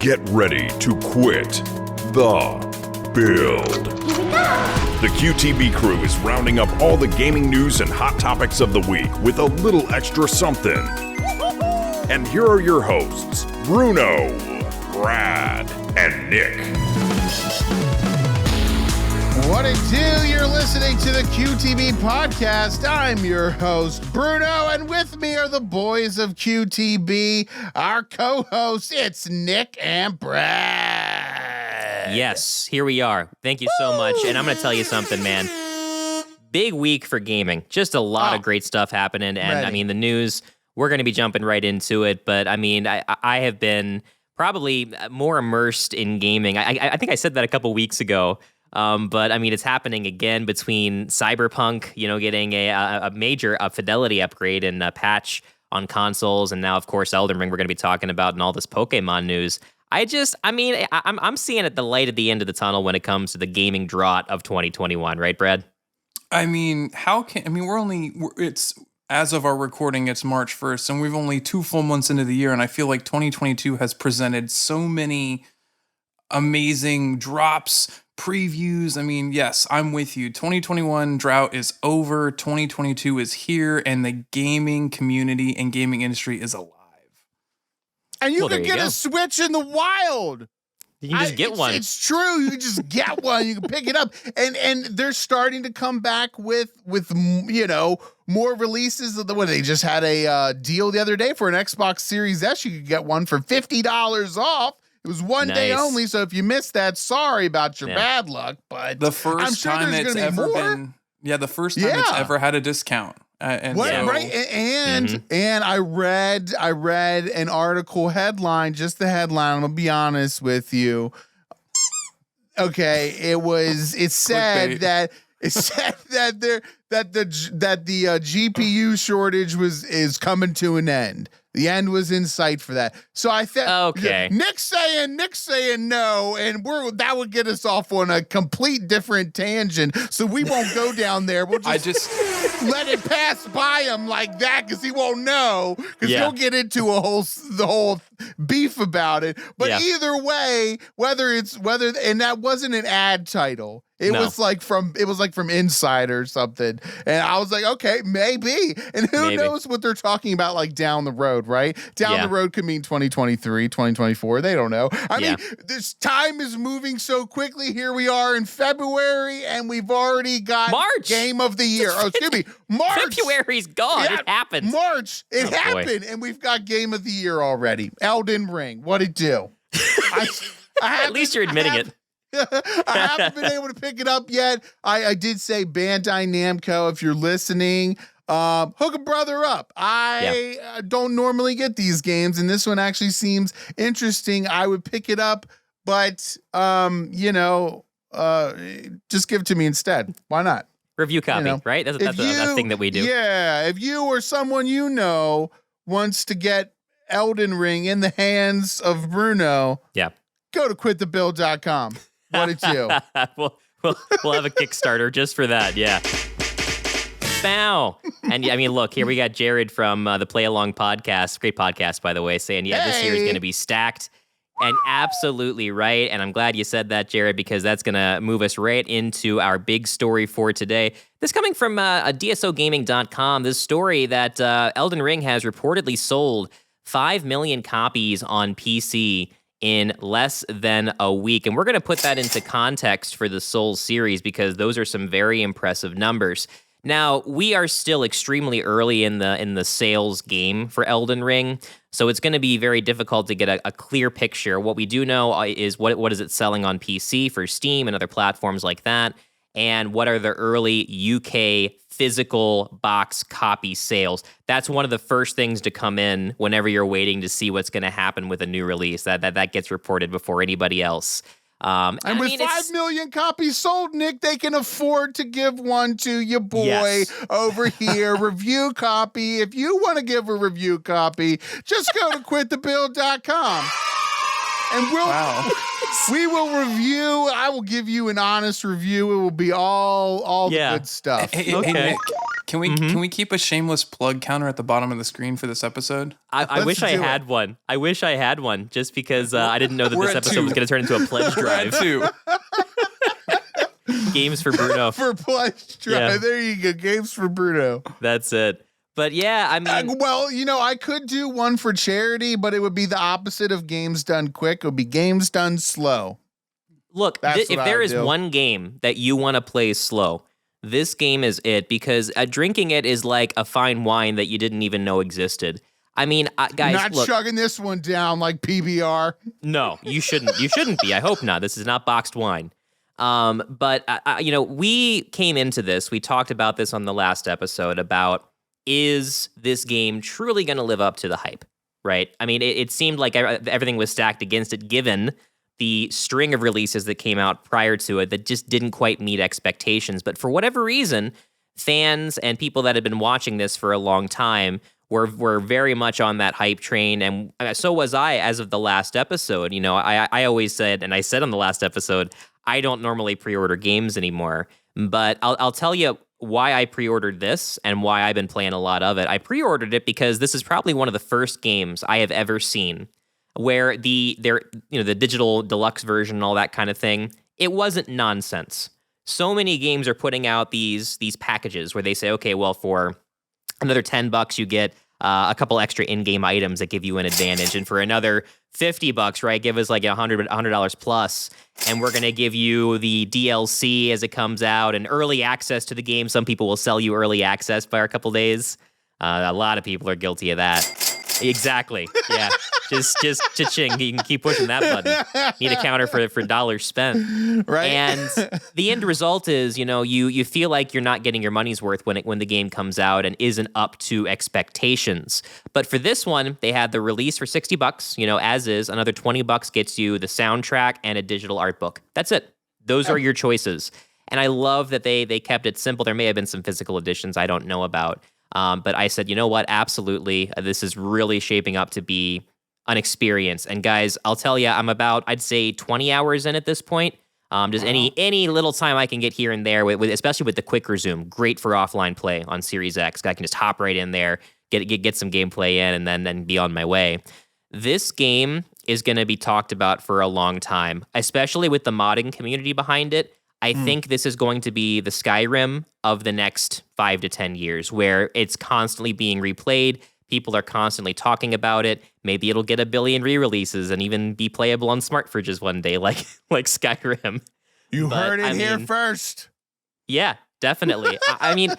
Get ready to quit the build. Here we go. The QTB crew is rounding up all the gaming news and hot topics of the week with a little extra something. And here are your hosts, Bruno, Brad, and Nick. What it do? You're listening to the QTB podcast. I'm your host, Bruno, and with me are the boys of QTB, our co-hosts. It's Nick and Brad. Yes, here we are. Thank you so much. And I'm going to tell you something, man. Big week for gaming. Just a lot of great stuff happening. And Ready. I mean, the news, we're going to be jumping right into it. But I mean, I have been probably more immersed in gaming. I think I said that a couple weeks ago. But I mean, it's happening again between Cyberpunk, getting a major fidelity upgrade and a patch on consoles. And now, of course, Elden Ring we're going to be talking about and all this Pokemon news. I'm seeing it the light at the end of the tunnel when it comes to the gaming drought of 2021, right, Brad? I mean, it's as of our recording, it's March 1st, and we've only 2 full months into the year, and I feel like 2022 has presented so many amazing drops, previews. I mean, yes, I'm with you. 2021 drought is over. 2022 is here, and the gaming community and gaming industry is alive. And you Well, can there you get go. a Switch in the wild. You can just get one. It's true. You can just get one. You can pick it up, and they're starting to come back with more releases of the one. They just had a deal the other day for an Xbox Series S. You could get one for $50 off. It was one day Nice. only, so if you missed that, sorry about your bad luck. But The first I'm sure time there's it's gonna be ever more. been, the first time it's Yeah. ever had a discount. Right, and I read an article headline, just the headline. I'm gonna be honest with you. Okay, it said Clickbait. that the GPU shortage is coming to an end. The end was in sight for that. So I thought, Okay. Nick's saying no, and that would get us off on a complete different tangent. So we won't go down there. We'll just let it pass by him like that because he won't know because Yeah. he'll get into the whole beef about it. But Yeah. either way, and that wasn't an ad title. It No. was like from Insider or something. And I was like, okay, maybe. And who Maybe. knows what they're talking about like down the road, right? Down Yeah. the road could mean 2023, 2024. They don't know. I Yeah. mean, this time is moving so quickly. Here we are in February, and we've already got March. Game of the Year. Oh, excuse me, March. February's gone. Yeah, It happened. March. It Oh, boy. happened, and we've got Game of the Year already. Elden Ring. What'd it do? I At least you're admitting it. I haven't been able to pick it up yet. I did say Bandai Namco, if you're listening, hook a brother up. I don't normally get these games, and this one actually seems interesting. I would pick it up, but just give it to me instead. Why not? Review copy, right? That's a thing that we do. Yeah, if you or someone you know wants to get Elden Ring in the hands of Bruno, go to quitthebuild.com. What it do? we'll have a Kickstarter just for that. Yeah. Bow. And I mean, look, here we got Jared from the Play Along podcast. Great podcast, by the way, saying, this year is going to be stacked. And absolutely right. And I'm glad you said that, Jared, because that's going to move us right into our big story for today. This coming from DSOgaming.com. This story that Elden Ring has reportedly sold 5 million copies on PC in less than a week. And we're going to put that into context for the Souls series because those are some very impressive numbers. Now, we are still extremely early in the sales game for Elden Ring, so it's going to be very difficult to get a clear picture. What we do know is what is it selling on PC for Steam and other platforms like that, and what are the early UK physical box copy sales. That's one of the first things to come in whenever you're waiting to see what's going to happen with a new release. That gets reported before anybody else. And with 5 million copies sold, Nick, they can afford to give one to your boy over here. Review copy. If you want to give a review copy, just go to quitthebuild.com. And we will review. I will give you an honest review. It will be all the good stuff. Hey, Okay. Nick, Can we keep a shameless plug counter at the bottom of the screen for this episode? I wish I had one. I wish I had one, just because I didn't know that this episode was going to turn into a pledge drive. Games for Bruno. For pledge drive. Yeah. There you go. Games for Bruno. That's it. But yeah, I mean... well, I could do one for charity, but it would be the opposite of games done quick. It would be games done slow. Look, if there is one game that you want to play slow, this game is it, because drinking it is like a fine wine that you didn't even know existed. I mean, guys, not chugging this one down like PBR. No, you shouldn't. You shouldn't be. I hope not. This is not boxed wine. But we came into this. We talked about this on the last episode about, is this game truly going to live up to the hype? Right? I mean, it seemed like everything was stacked against it, given the string of releases that came out prior to it that just didn't quite meet expectations. But for whatever reason, fans and people that had been watching this for a long time were very much on that hype train, and so was I as of the last episode. I always said, and I said on the last episode, I don't normally pre-order games anymore, but I'll tell you why I pre-ordered this and why I've been playing a lot of it. I pre-ordered it because this is probably one of the first games I have ever seen where the digital deluxe version and all that kind of thing, it wasn't nonsense. So many games are putting out these packages where they say, okay, well, for another $10 you get a couple extra in-game items that give you an advantage, and for another $50, right, give us like $100 plus, and we're gonna give you the DLC as it comes out and early access to the game. Some people will sell you early access by a couple days. A lot of people are guilty of that. Exactly. Yeah. Just cha-ching. You can keep pushing that button. Need a counter for dollars spent. Right. And the end result is, you feel like you're not getting your money's worth when the game comes out and isn't up to expectations. But for this one, they had the release for $60, as is. Another $20 gets you the soundtrack and a digital art book. That's it. Those are your choices. And I love that they kept it simple. There may have been some physical editions I don't know about. But I said, you know what? Absolutely. This is really shaping up to be an experience. And guys, I'll tell you, I'm about, I'd say 20 hours in at this point. Just any little time I can get here and there, with especially with the quick resume, great for offline play on Series X. I can just hop right in there, get some gameplay in, and then be on my way. This game is going to be talked about for a long time, especially with the modding community behind it. I think this is going to be the Skyrim of the next 5 to 10 years, where it's constantly being replayed. People are constantly talking about it. Maybe it'll get a billion re-releases and even be playable on smart fridges one day, like Skyrim. You heard it here first. Yeah, definitely. I mean,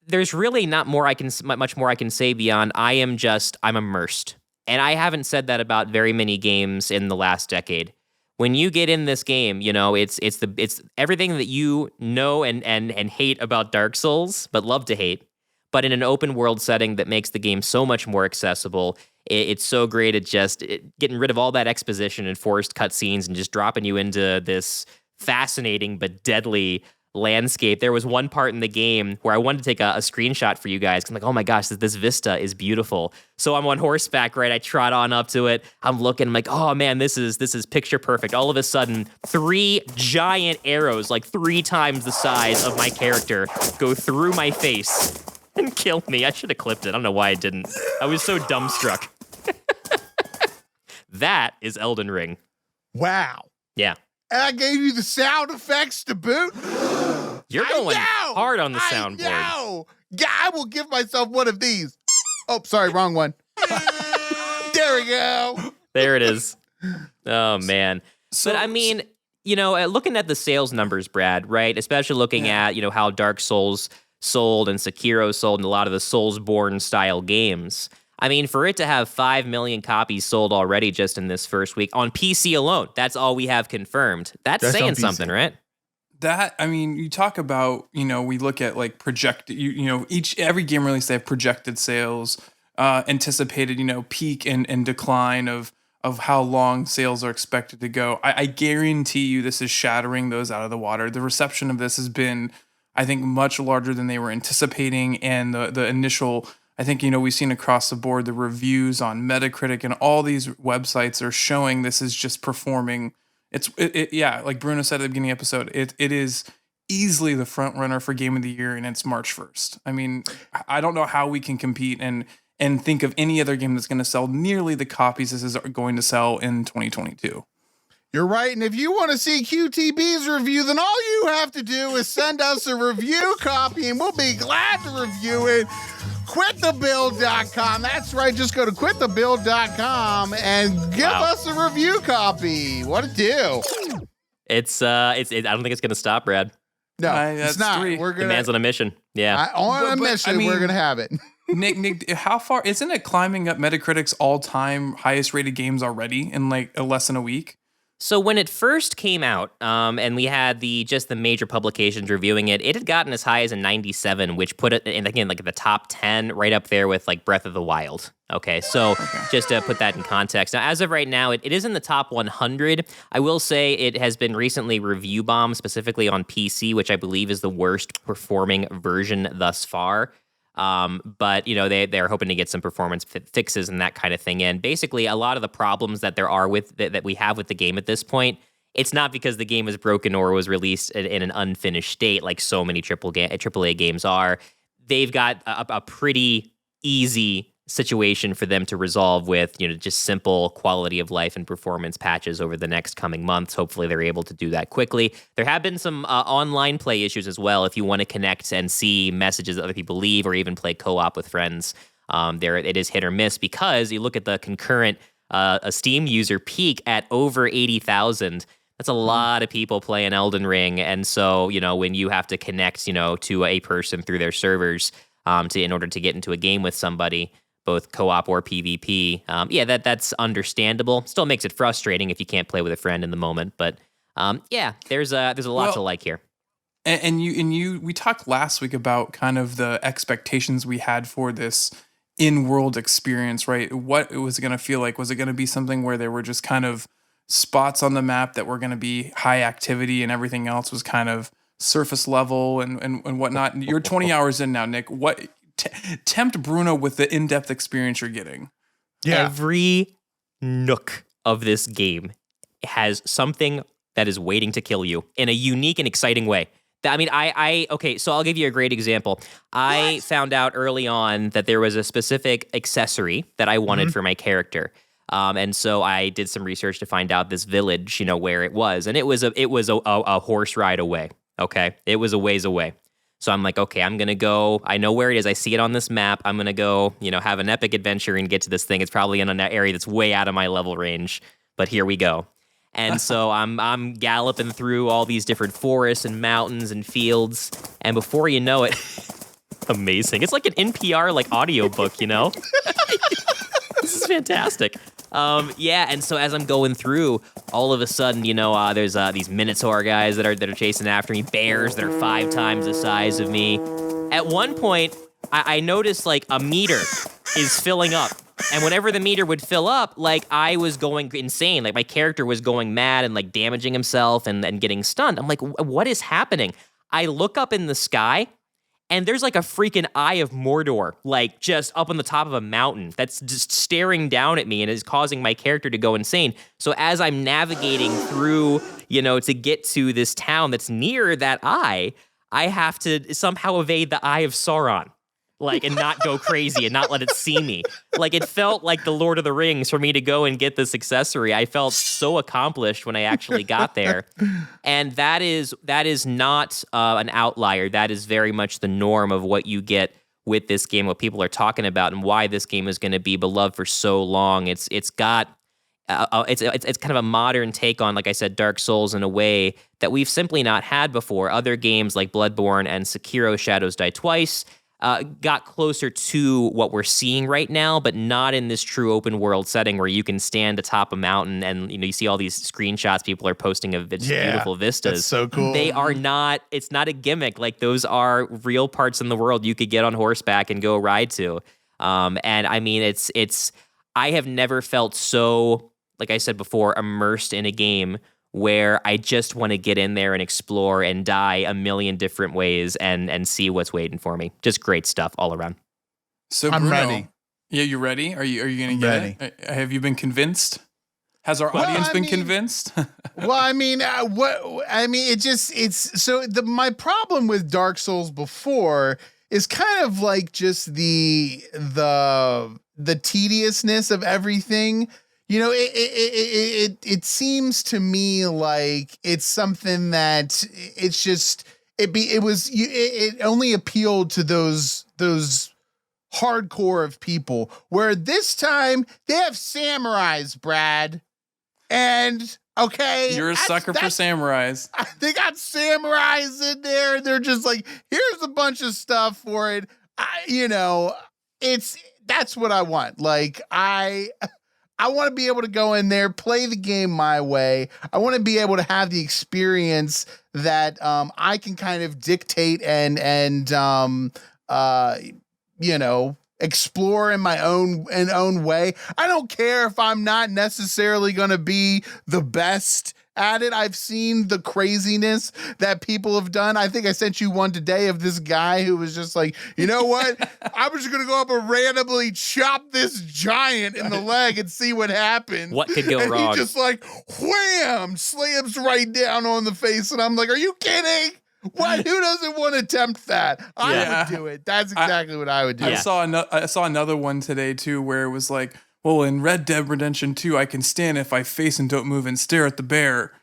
there's really not much more I can say beyond I'm immersed. And I haven't said that about very many games in the last decade. When you get in this game, it's everything that you know and hate about Dark Souls, but love to hate, but in an open world setting that makes the game so much more accessible. It's so great at getting rid of all that exposition and forced cutscenes and just dropping you into this fascinating but deadly landscape. There was one part in the game where I wanted to take a screenshot for you guys. I'm like, oh my gosh, this vista is beautiful. So I'm on horseback, right? I trot on up to it. I'm looking, I'm like, oh man, this is picture perfect. All of a sudden, 3 giant arrows, like 3 times the size of my character, go through my face and kill me. I should have clipped it. I don't know why I didn't. I was so dumbstruck. That is Elden Ring. Wow. Yeah. And I gave you the sound effects to boot. You're going hard on the soundboard. No, I will give myself one of these. Oh, sorry, wrong one. There we go. There it is. Oh man. But I mean, looking at the sales numbers, Brad, right? Especially looking at how Dark Souls sold and Sekiro sold and a lot of the Soulsborne style games. I mean, for it to have 5 million copies sold already just in this first week on PC alone, that's all we have confirmed. That's saying something, right? You talk about, we look at like projected, every game release, they have projected sales, anticipated, peak and decline of how long sales are expected to go. I guarantee you this is shattering those out of the water. The reception of this has been, I think, much larger than they were anticipating. And the initial, I think, we've seen across the board, the reviews on Metacritic and all these websites are showing this is just performing. Like Bruno said at the beginning of the episode, it is easily the front runner for Game of the Year, and it's March 1st. I mean, I don't know how we can compete and think of any other game that's going to sell nearly the copies this is going to sell in 2022. You're right. And if you want to see QTB's review, then all you have to do is send us a review copy and we'll be glad to review it. Quitthebuild.com. That's right. Just go to quitthebuild.com and give us a review copy. What a deal. I don't think it's going to stop, Brad. No, it's not. We're The man's on a mission. Yeah. On a mission, we're going to have it. Nick, how far isn't it climbing up Metacritic's all-time highest rated games already in like less than a week? So when it first came out, and we had the major publications reviewing it, it had gotten as high as a 97, which put it in, again, like the top 10, right up there with like Breath of the Wild. Okay, so just to put that in context. Now, as of right now, it is in the top 100. I will say it has been recently review bombed, specifically on PC, which I believe is the worst performing version thus far. But, you know, they're hoping to get some performance fixes and that kind of thing in. Basically, a lot of the problems that there are with that we have with the game at this point, it's not because the game is broken or was released in an unfinished state like so many AAA games are. They've got a pretty easy situation for them to resolve with, you know, just simple quality of life and performance patches over the next coming months. Hopefully they're able to do that quickly. There have been some online play issues as well. If you want to connect and see messages that other people leave or even play co-op with friends, it is hit or miss because you look at the concurrent a Steam user peak at over 80,000. That's a lot of people playing Elden Ring. And so, you know, when you have to connect, you know, to a person through their servers in order to get into a game with somebody, both co-op or PvP. That's understandable. Still makes it frustrating if you can't play with a friend in the moment. But there's a lot to like here. And we talked last week about kind of the expectations we had for this in-world experience, right? What it was going to feel like. Was it going to be something where there were just kind of spots on the map that were going to be high activity and everything else was kind of surface level and whatnot? You're 20 hours in now, Nick. What tempt Bruno with the in-depth experience you're getting? Yeah. Every nook of this game has something that is waiting to kill you in a unique and exciting way. I mean, okay, so I'll give you a great example. I found out early on that there was a specific accessory that I wanted for my character. And so I did some research to find out this village, you know, where it was. And it was a horse ride away. Okay. It was a ways away. So I'm like, okay, I'm going to go. I know where it is. I see it on this map. I'm going to go, you know, have an epic adventure and get to this thing. It's probably in an area that's way out of my level range, but here we go. And so I'm galloping through all these different forests and mountains and fields. And before you know it, amazing. It's like an NPR like audiobook, you know? This is fantastic. And so as I'm going through, all of a sudden, you know, there's these Minotaur guys that are chasing after me, bears that are 5 times the size of me. At one point, I noticed like a meter is filling up. And whenever the meter would fill up, like I was going insane. Like my character was going mad and like damaging himself and getting stunned. I'm like, what is happening? I look up in the sky and there's like a freaking Eye of Mordor, like just up on the top of a mountain that's just staring down at me and is causing my character to go insane. So as I'm navigating through, you know, to get to this town that's near that eye, I have to somehow evade the Eye of Sauron. Like, and not go crazy and not let it see me. Like, it felt like the Lord of the Rings for me to go and get this accessory. I felt so accomplished when I actually got there. And that is not an outlier. That is very much the norm of what you get with this game, what people are talking about and why this game is going to be beloved for so long. It's kind of a modern take on, like I said, Dark Souls in a way that we've simply not had before. Other games like Bloodborne and Sekiro Shadows Die Twice got closer to what we're seeing right now, but not in this true open world setting where you can stand atop a mountain and, you know, you see all these screenshots people are posting of beautiful vistas. That's so cool. They are not, it's not a gimmick. Like those are real parts in the world you could get on horseback and go ride to. And I mean, I have never felt so, like I said before, immersed in a game where I just want to get in there and explore and die a million different ways and see what's waiting for me. Just great stuff all around. So I'm Bruno, ready. Yeah, you ready? Are you going to get ready. it? Have you been convinced? Has our audience been convinced? Well, I mean, my problem with Dark Souls before is kind of like just the tediousness of everything. You know, it seems to me like it's something that it's just it only appealed to those hardcore of people, where this time they have samurais, Brad, and okay, you're a sucker for samurais. They got samurais in there, and they're just like, here's a bunch of stuff for it. That's what I want. Like I want to be able to go in there, play the game my way. I want to be able to have the experience that I can kind of dictate and explore in my own way. I don't care if I'm not necessarily going to be the best at it. I've seen the craziness that people have done. I think I sent you one today of this guy who was just like, you know what? I'm just going to go up and randomly chop this giant in the leg and see what happens. What could go wrong? He just like, wham, slams right down on the face. And I'm like, are you kidding? What? Who doesn't want to attempt that? I would do it. That's exactly what I would do. I saw another one today too, where it was like, well, in Red Dead Redemption 2, I can stand if I face and don't move and stare at the bear,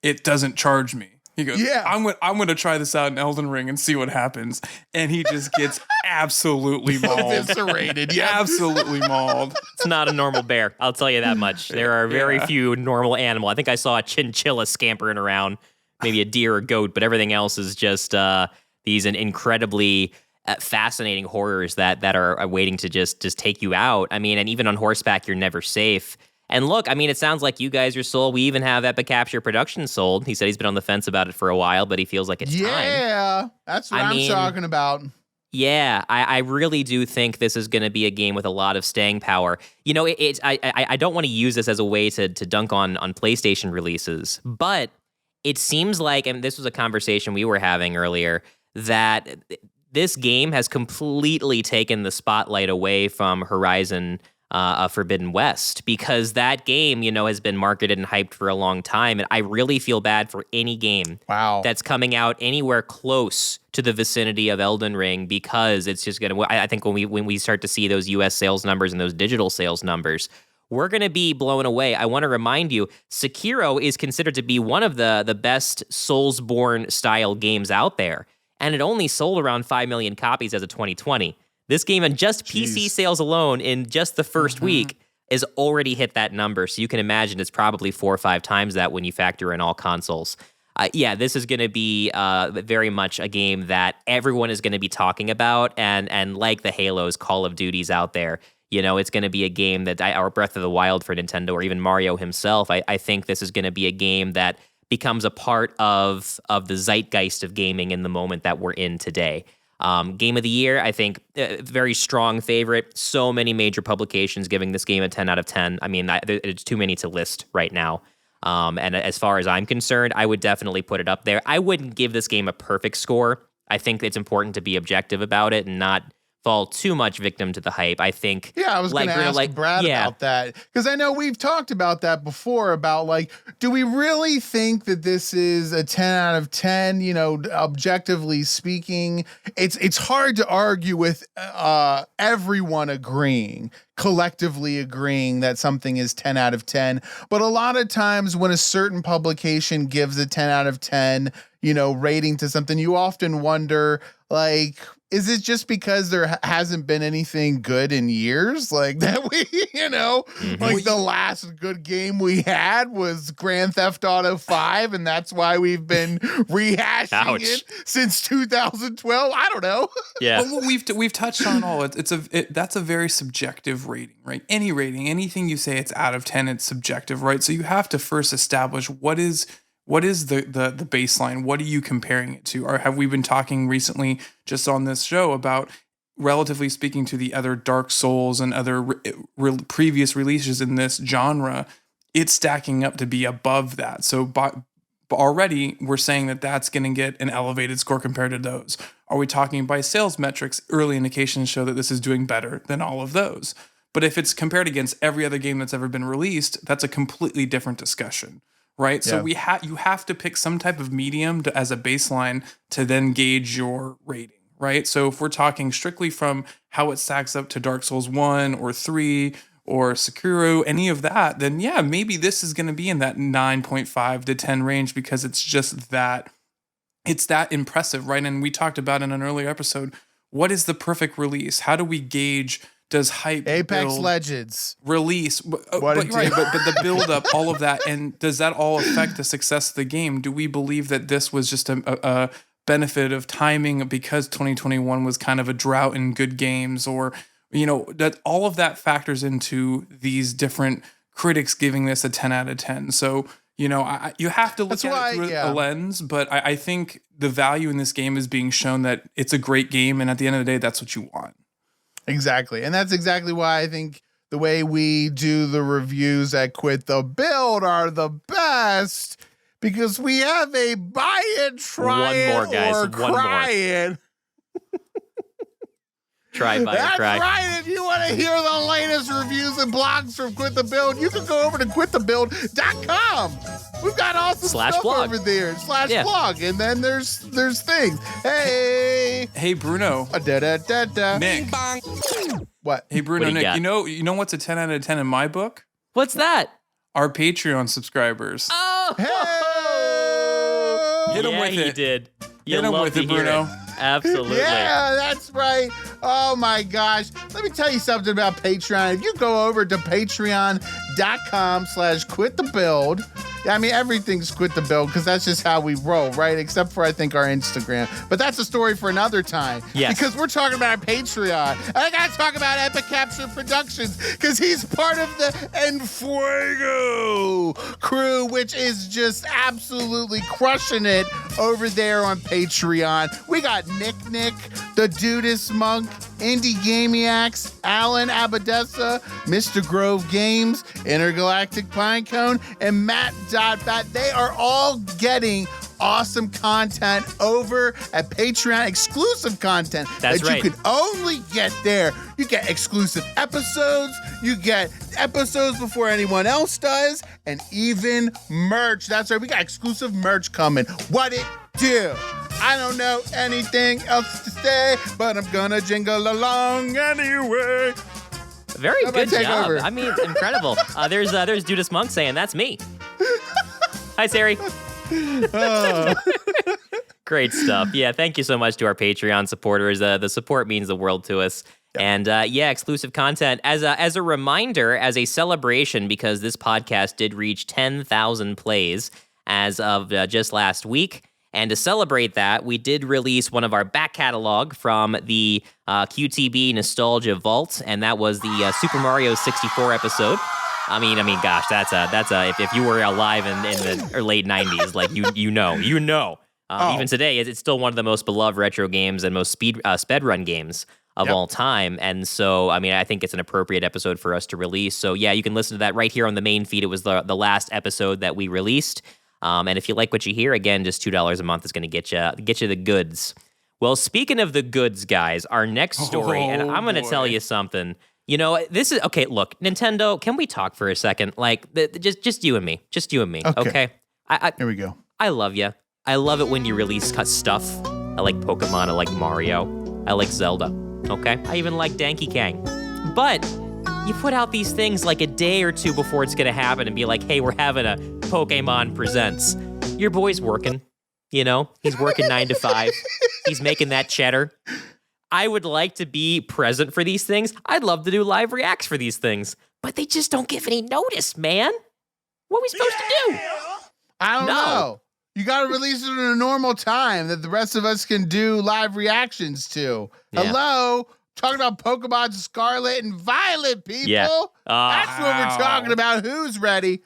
it doesn't charge me. He goes, yeah, I'm going to try this out in Elden Ring and see what happens. And he just gets absolutely mauled. Eviscerated, yeah. Absolutely mauled. It's not a normal bear, I'll tell you that much. There are very few normal animals. I think I saw a chinchilla scampering around, maybe a deer or goat, but everything else is just these incredibly fascinating horrors that are waiting to just take you out. I mean, and even on horseback, you're never safe. And look, I mean, it sounds like you guys are sold. We even have Epic Capture Productions sold. He said he's been on the fence about it for a while, but he feels like it's time. Yeah, that's what I'm talking about. Yeah, I really do think this is going to be a game with a lot of staying power. You know, I don't want to use this as a way to dunk on PlayStation releases, but it seems like, and this was a conversation we were having earlier, that this game has completely taken the spotlight away from Horizon Forbidden West, because that game, has been marketed and hyped for a long time. And I really feel bad for any game that's coming out anywhere close to the vicinity of Elden Ring, because it's just going to, I think when we start to see those US sales numbers and those digital sales numbers, we're going to be blown away. I want to remind you, Sekiro is considered to be one of the best Soulsborne style games out there. And it only sold around 5 million copies as of 2020. This game, on just PC sales alone, in just the first week, has already hit that number. So you can imagine it's probably 4 or 5 times that when you factor in all consoles. This is going to be very much a game that everyone is going to be talking about. And like the Halos, Call of Duties out there, it's going to be a game that, or Breath of the Wild for Nintendo, or even Mario himself. I think this is going to be a game that becomes a part of the zeitgeist of gaming in the moment that we're in today. Game of the year, I think, very strong favorite. So many major publications giving this game a 10 out of 10. I mean, it's too many to list right now. And as far as I'm concerned, I would definitely put it up there. I wouldn't give this game a perfect score. I think it's important to be objective about it and not fall too much victim to the hype. I think. Yeah, I was going to ask Brad about that, because I know we've talked about that before, about like, do we really think that this is a 10 out of 10? Objectively speaking, it's hard to argue with everyone collectively agreeing that something is 10 out of 10. But a lot of times when a certain publication gives a 10 out of 10, rating to something, you often wonder, like, is it just because there hasn't been anything good in years? Like that like the last good game we had was Grand Theft Auto 5, and that's why we've been rehashing it since 2012. I don't know. Yeah. Well, we've touched on all. That's a very subjective rating, right? Any rating, anything you say it's out of 10, it's subjective, right? So you have to first establish what is the baseline? What are you comparing it to? Or have we been talking recently just on this show about, relatively speaking, to the other Dark Souls and other previous releases in this genre, it's stacking up to be above that. So already we're saying that that's going to get an elevated score compared to those. Are we talking by sales metrics? Early indications show that this is doing better than all of those. But if it's compared against every other game that's ever been released, that's a completely different discussion. right? So you have to pick some type of medium as a baseline to then gauge your rating, right? So if we're talking strictly from how it stacks up to Dark Souls 1 or 3 or Sekiro, any of that, then yeah, maybe this is going to be in that 9.5 to 10 range because it's just that, it's that impressive, right? And we talked about in an earlier episode, what is the perfect release? How do we gauge, does hype Apex Legends release, but the build up, all of that, and does that all affect the success of the game? Do we believe that this was just a benefit of timing because 2021 was kind of a drought in good games, or that all of that factors into these different critics giving this a 10 out of 10. So, you have to look at it through a lens, but I think the value in this game is being shown that it's a great game. And at the end of the day, that's what you want. Exactly. And that's exactly why I think the way we do the reviews at Quit the Build are the best, because we have a buy it, try it, one more, guys. or cry it. Try, buy, That's cry. right. If you want to hear the latest reviews and blogs from Quit the Build, you can go over to quitthebuild.com. We've got awesome stuff blog. over there. /blog. And then there's things. Hey, Bruno. Nick. What? Hey, Bruno, What do you Nick, got? you know what's a 10 out of 10 in my book? What's that? Our Patreon subscribers. Oh, Hit 'em yeah, with he it. did. You Hit 'em love with to it, hear Bruno. Absolutely. Yeah, that's right. Oh my gosh. Let me tell you something about Patreon. If you go over to patreon.com/quitthebuild, I mean, everything's Quit the Build because that's just how we roll, right? Except for, I think, our Instagram. But that's a story for another time. Yes. Because we're talking about Patreon. I got to talk about Epic Capture Productions because he's part of the Enfuego crew, which is just absolutely crushing it over there on Patreon. We got Nick, the Dudist Monk, Indie Gamiacs, Alan Abadessa, Mr. Grove Games, Intergalactic Pinecone, and Matt Dotbat. They are all getting awesome content over at Patreon, exclusive content That's that right. you can only get there. You get exclusive episodes, you get episodes before anyone else does, and even merch. That's right, we got exclusive merch coming. What it do? I don't know anything else to say, but I'm gonna jingle along anyway. Very good take job. over. I mean, it's incredible. There's Judas Monk saying that's me. Hi, Sari. Great stuff. Yeah, thank you so much to our Patreon supporters. The support means the world to us. And exclusive content. As a reminder, as a celebration, because this podcast did reach 10,000 plays as of just last week. And to celebrate that, we did release one of our back catalog from the QTB Nostalgia Vault, and that was the Super Mario 64 episode. I mean, gosh, that's a if you were alive in the late 90s, like you know. Even today, it's still one of the most beloved retro games and most sped run games of all time. And so, I mean, I think it's an appropriate episode for us to release. So yeah, you can listen to that right here on the main feed. It was the last episode that we released. And if you like what you hear, again, just $2 a month is going to get you the goods. Well, speaking of the goods, guys, our next story, and I'm going to tell you something. This is okay. Look, Nintendo, can we talk for a second? Like, just you and me, Okay. Here we go. I love you. I love it when you release stuff. I like Pokemon. I like Mario. I like Zelda. Okay. I even like Donkey Kong. But you put out these things like a day or two before it's going to happen and be like, hey, we're having a Pokemon Presents. Your boy's working, he's working 9 to 5. He's making that cheddar. I would like to be present for these things. I'd love to do live reacts for these things, but they just don't give any notice, man. What are we supposed to do? I don't know. You got to release it in a normal time that the rest of us can do live reactions to. Yeah. Hello? Talking about Pokemon Scarlet and Violet, people. Yeah. That's what we're talking about. Who's ready?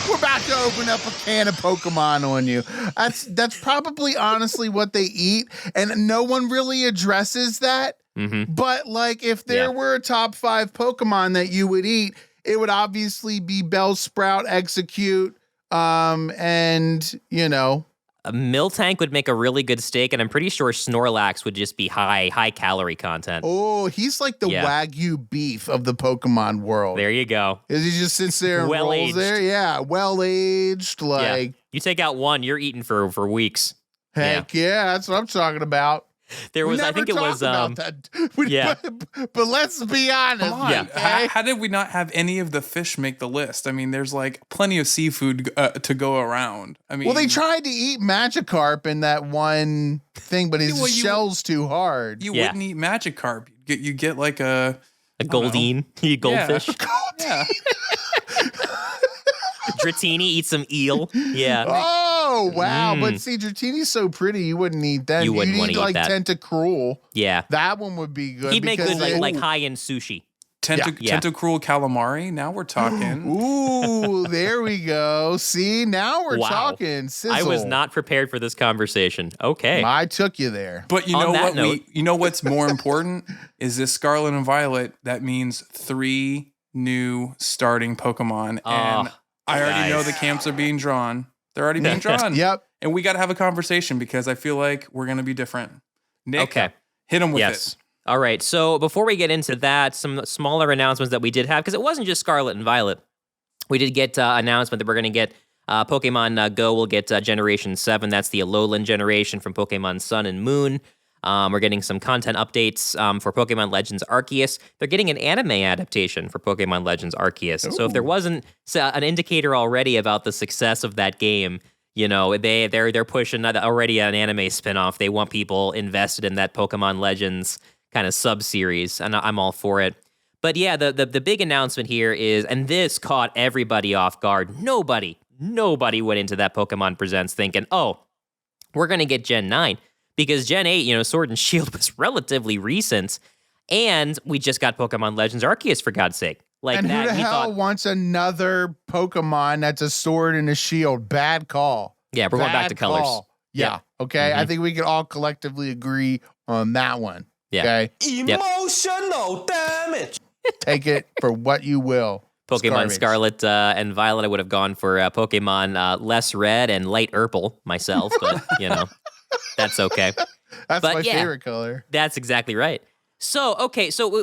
We're about to open up a can of Pokemon on you. That's probably honestly what they eat, and no one really addresses that. Mm-hmm. But like, if there were a top 5 Pokemon that you would eat, it would obviously be Bellsprout, Execute, and A Miltank would make a really good steak, and I'm pretty sure Snorlax would just be high calorie content. Oh, he's like the Wagyu beef of the Pokemon world. There you go. Is he just sits there and rolls there? Yeah, well-aged, like... Yeah. You take out one, you're eating for weeks. Heck yeah, that's what I'm talking about. There was, I think it was, but let's be honest. Come on. Okay? How did we not have any of the fish make the list? I mean, there's like plenty of seafood to go around. I mean, well, they tried to eat Magikarp in that one thing, but his shell's too hard. You wouldn't eat Magikarp. You get like a Goldeen, goldfish. Yeah. Dratini eats some eel. Yeah. Oh, wow. But see, Dratini's so pretty, you wouldn't eat that. You wouldn't want to eat that. Tentacruel. Yeah. That one would be good. He'd make good like high-end sushi. Tentacruel calamari. Now we're talking. Ooh, there we go. See, now we're talking. Sizzle. I was not prepared for this conversation. Okay. I took you there. But you know what? You know what's more important is this Scarlet and Violet. That means 3 new starting Pokemon, and I already know the camps are being drawn. They're already being drawn. Yep. And we got to have a conversation because I feel like we're going to be different. Nick, hit them with it. All right. So before we get into that, some smaller announcements that we did have, because it wasn't just Scarlet and Violet. We did get announcement that we're going to get Pokemon Go will get Generation 7. That's the Alolan generation from Pokemon Sun and Moon. We're getting some content updates for Pokemon Legends Arceus. They're getting an anime adaptation for Pokemon Legends Arceus. Ooh. So if there wasn't an indicator already about the success of that game, you know, they're pushing already an anime spinoff. They want people invested in that Pokemon Legends kind of sub-series, and I'm all for it. But yeah, the big announcement here is, and this caught everybody off guard. Nobody went into that Pokemon Presents thinking, oh, we're going to get Gen 9. Because Gen 8, you know, Sword and Shield was relatively recent, and we just got Pokemon Legends Arceus, for God's sake. Like, and who the hell wants another Pokemon that's a sword and a shield? Bad call. Yeah, we're going back to colors. Yeah. Okay. I think we can all collectively agree on that one. Yeah. Okay. Emotional damage. Take it for what you will. Pokemon Scarlet and Violet, I would have gone for Pokemon Less Red and Light Purple myself, but, you know. That's okay. That's my favorite color. That's exactly right. So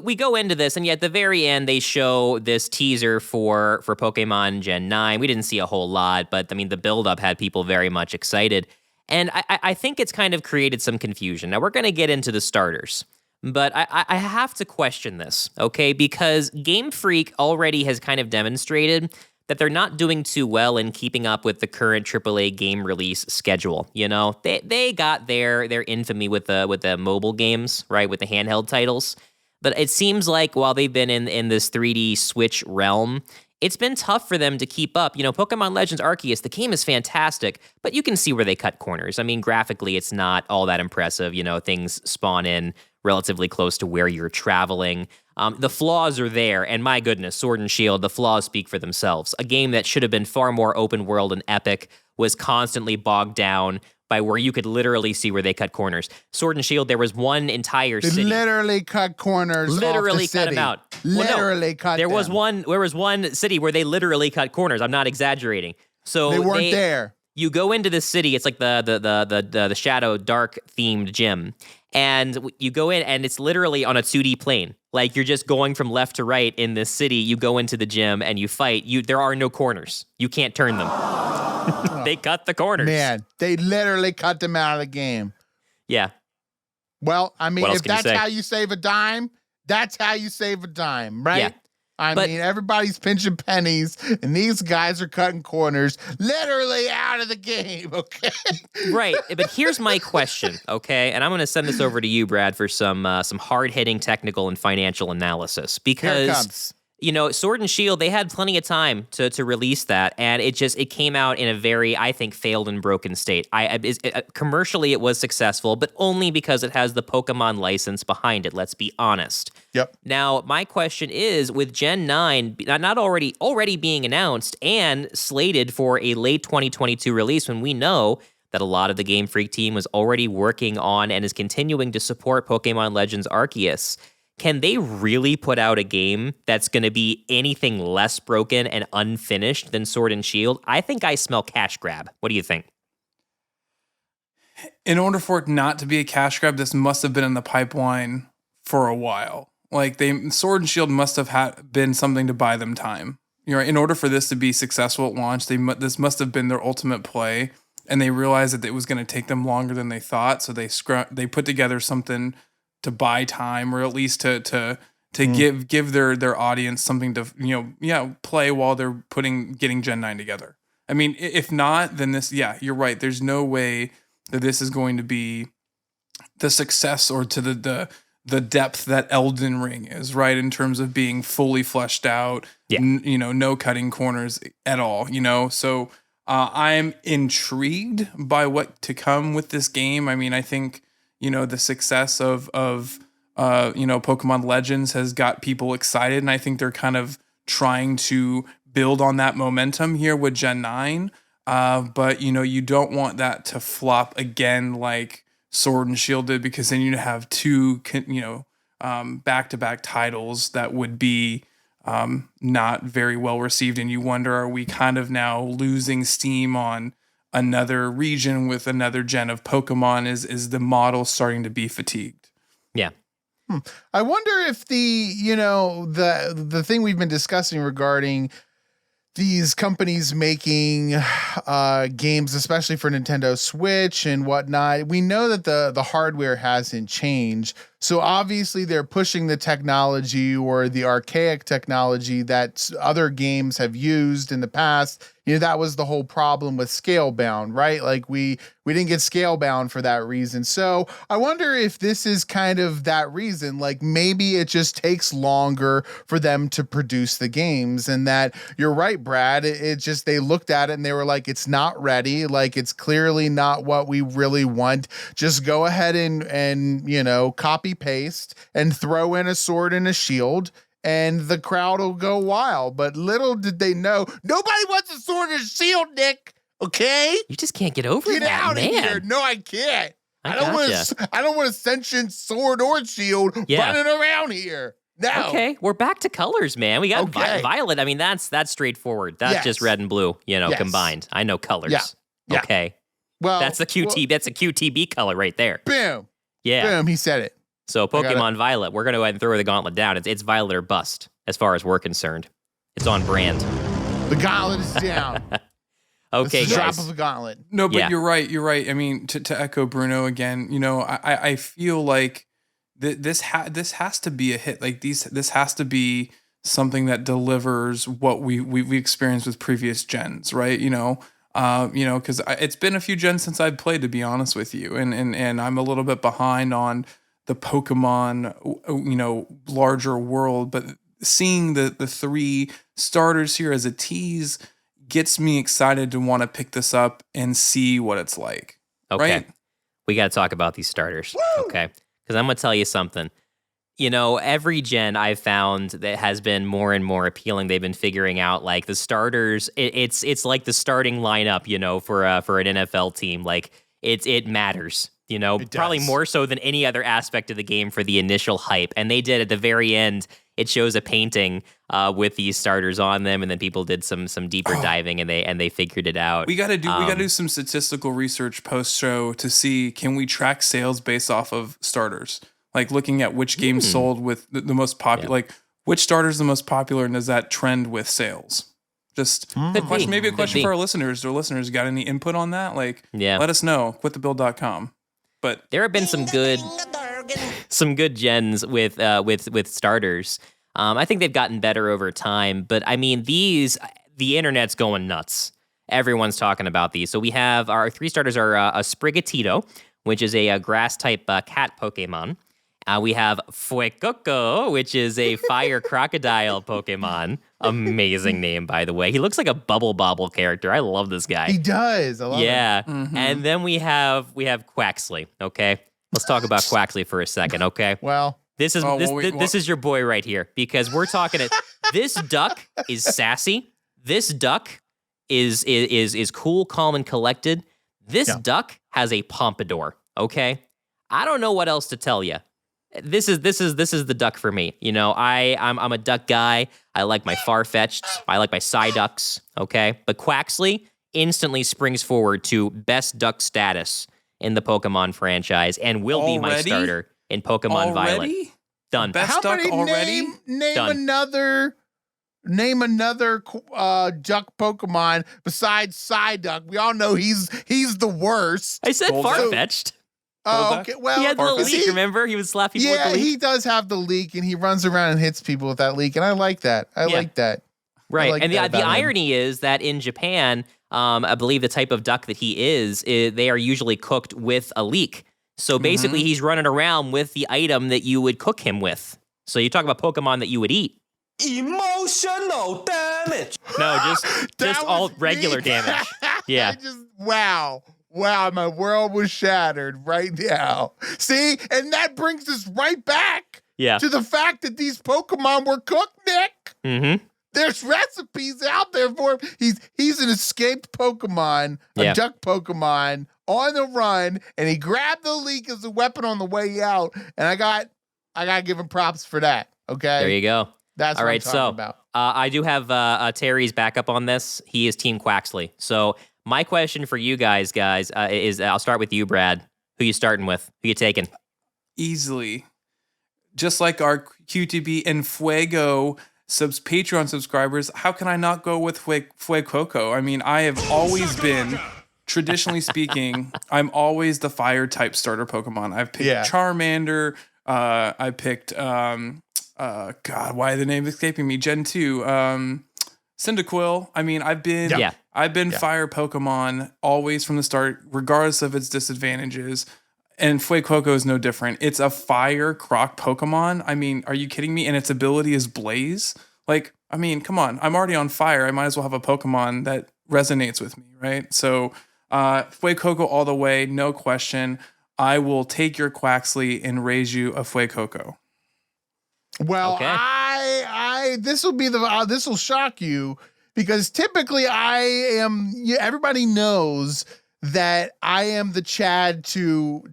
we go into this, and yet at the very end, they show this teaser for Pokemon Gen 9. We didn't see a whole lot, but, I mean, the build-up had people very much excited. And I think it's kind of created some confusion. Now, we're going to get into the starters, but I have to question this, okay? Because GameFreak already has kind of demonstrated that they're not doing too well in keeping up with the current AAA game release schedule. You know, they got their infamy with the mobile games, right, with the handheld titles. But it seems like while they've been in this 3D Switch realm, it's been tough for them to keep up. You know, Pokemon Legends Arceus, the game is fantastic, but you can see where they cut corners. I mean, graphically, it's not all that impressive. You know, things spawn in relatively close to where you're traveling. The flaws are there, and my goodness, Sword and Shield, the flaws speak for themselves. A game that should have been far more open world and epic was constantly bogged down by where you could literally see where they cut corners. Sword and Shield, there was one entire city. They literally cut corners. Literally off the cut city. them out. Literally cut there them. There was one city where they literally cut corners. I'm not exaggerating. So they weren't there. You go into this city. It's like the Shadow Dark themed gym. And you go in, and it's literally on a 2D plane. Like, you're just going from left to right in this city. You go into the gym, and you fight. There are no corners. You can't turn them. They cut the corners. Man, they literally cut them out of the game. Yeah. Well, I mean, if that's how how you save a dime, that's how you save a dime, right? Yeah. I mean, everybody's pinching pennies, and these guys are cutting corners literally out of the game, okay? Right, but here's my question, okay? And I'm going to send this over to you, Brad, for some hard-hitting technical and financial analysis. Because, here it comes. You know, Sword and Shield, they had plenty of time to release that, and it came out in a very, I think, failed and broken state. Commercially, it was successful, but only because it has the Pokemon license behind it, let's be honest. Yep. Now, my question is, with Gen 9 not already being announced and slated for a late 2022 release, when we know that a lot of the Game Freak team was already working on and is continuing to support Pokemon Legends Arceus, can they really put out a game that's going to be anything less broken and unfinished than Sword and Shield? I think I smell cash grab. What do you think? In order for it not to be a cash grab, this must have been in the pipeline for a while. Like Sword and Shield must have been something to buy them time. In order for this to be successful at launch, this must have been their ultimate play, and they realized that it was going to take them longer than they thought. So they put together something to buy time, or at least to give their audience something to play while they're getting Gen 9 together. I mean, if not, then you're right. There's no way that this is going to be the success or to the depth that Elden Ring is, right? In terms of being fully fleshed out, no cutting corners at all, So I'm intrigued by what to come with this game. I mean, I think, the success of Pokemon Legends has got people excited, and I think they're kind of trying to build on that momentum here with Gen 9. But you don't want that to flop again like Sword and Shield did, because then you'd have two back-to-back titles that would be not very well received, and you wonder, are we kind of now losing steam on another region with another gen of Pokemon? Is the model starting to be fatigued? Yeah. I wonder if the thing we've been discussing regarding these companies making games, especially for Nintendo Switch and whatnot, we know that the hardware hasn't changed. So obviously they're pushing the technology or the archaic technology that other games have used in the past. That was the whole problem with Scalebound, right? Like we didn't get Scalebound for that reason. So I wonder if this is kind of that reason. Like maybe it just takes longer for them to produce the games, and that you're right, Brad. It just, they looked at it and they were like, it's not ready. Like it's clearly not what we really want. Just go ahead and copy paste and throw in a sword and a shield, and the crowd will go wild. But little did they know, nobody wants a sword and a shield, Nick. Okay, you just can't get over get that, out man. of here. No, I can't. I gotcha. don't want a sentient sword or shield running around here. No. Okay, we're back to colors, man. We got Violet. I mean, that's straightforward. That's just red and blue, combined. I know colors. Yeah. Okay. Well, that's a that's a QTB color right there. Boom. Yeah. Boom. He said it. So Pokemon Violet, we're going to go ahead and throw the gauntlet down. It's Violet or bust, as far as we're concerned. It's on brand. The gauntlet is down. Okay, guys. guys. Drop of the gauntlet. No, but you're right. You're right. I mean, to echo Bruno again, I feel like this has to be a hit. Like this has to be something that delivers what we experienced with previous gens, right? Because it's been a few gens since I've played, to be honest with you, and I'm a little bit behind on the Pokemon, larger world, but seeing the three starters here as a tease gets me excited to want to pick this up and see what it's like. Okay. Right? We got to talk about these starters. Woo! Okay. Because I'm going to tell you something. Every gen I've found that has been more and more appealing. They've been figuring out like the starters. It's like the starting lineup, for an NFL team. Like it matters. Probably more so than any other aspect of the game for the initial hype. And they did at the very end. It shows a painting with these starters on them, and then people did some deeper diving, and they figured it out. We gotta do some statistical research post show to see, can we track sales based off of starters, like looking at which games sold with the most popular, like which starter is the most popular, and does that trend with sales? Just a question, maybe a question for our listeners. Do our listeners got any input on that? Like, let us know. Quitthebuild.com. But there have been some good gens with starters. I think they've gotten better over time, but I mean the internet's going nuts. Everyone's talking about these. So we have our three starters are a Sprigatito, which is a grass type cat Pokemon. We have Fuecoco, which is a fire crocodile Pokemon. Amazing name, by the way. He looks like a Bubble Bobble character. I love this guy. He does. I love him. Mm-hmm. And then we have Quaxley. Okay, let's talk about Quaxley for a second. Okay. Well, this is your boy right here, because we're talking it. This duck is sassy. This duck is cool, calm, and collected. This duck has a pompadour. Okay, I don't know what else to tell you. This is the duck for me. I'm a duck guy. I like my Farfetch'd. I like my Psyducks. Okay, but Quaxley instantly springs forward to best duck status in the Pokemon franchise and will be my Already? starter in Pokemon Violet. Already? Done. Best How duck many already? name Done. another duck Pokemon besides Psyduck. We all know he's the worst. I said Golduck? Farfetch'd. Oh, Golduck? okay. Well, He had the little is leak, he- remember? He would slap people with Yeah, the leak. he does have the leak, and he runs around and hits people with that leak, and I like that. I Yeah. like that. Right. like And that the about him. irony is that in Japan, I believe the type of duck that he is, they are usually cooked with a leek. So basically, he's running around with the item that you would cook him with. So you talk about Pokemon that you would eat. Emotional damage. No, just That all was regular me. damage. Yeah. Wow, my world was shattered right now. See, and that brings us right back Yeah. to the fact that these Pokemon were cooked, Nick. Mm-hmm. There's recipes out there for him. He's an escaped Pokemon, a Yeah. duck Pokemon on the run, and he grabbed the leek as a weapon on the way out. And I gotta give him props for that. Okay, There you go. that's All what right, I'm talking so about. I do have Terry's backup on this. He is Team Quaxley. So my question for you guys, is I'll start with you, Brad. Who you starting with? Who you taking? Easily. Just like our QTB and Fuego Patreon subscribers, how can I not go with Fuecoco? I mean, I have always been, traditionally speaking, I'm always the fire type starter Pokemon. I've picked Charmander. I picked, God, why are the names escaping me? Gen 2, Cyndaquil. I mean, I've been fire Pokemon always from the start, regardless of its disadvantages. And Fuecoco is no different. It's a fire croc Pokemon. I mean, are you kidding me? And its ability is Blaze. Like, I mean, come on. I'm already on fire. I might as well have a Pokemon that resonates with me, right? So, Fuecoco all the way, no question. I will take your Quaxley and raise you a Fuecoco. Well, Okay. this will shock you because typically everybody knows that I am the Chad to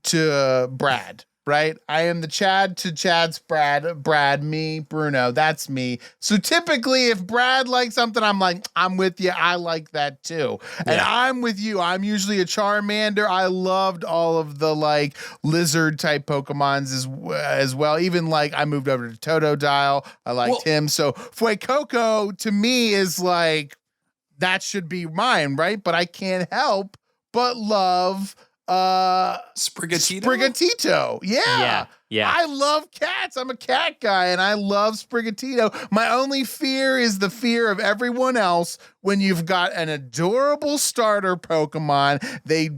Brad, right? I am the Chad to Chad's Brad, me, Bruno, that's me. So typically if Brad likes something, I'm like, I'm with you. I like that too. And I'm with you. I'm usually a Charmander. I loved all of the like lizard type Pokemons as well. Even like I moved over to Totodile. I liked him. So Fuecoco to me is like, that should be mine, right? But I can't help but love Sprigatito. Yeah. I love cats. I'm a cat guy and I love Sprigatito. My only fear is the fear of everyone else when you've got an adorable starter Pokemon. They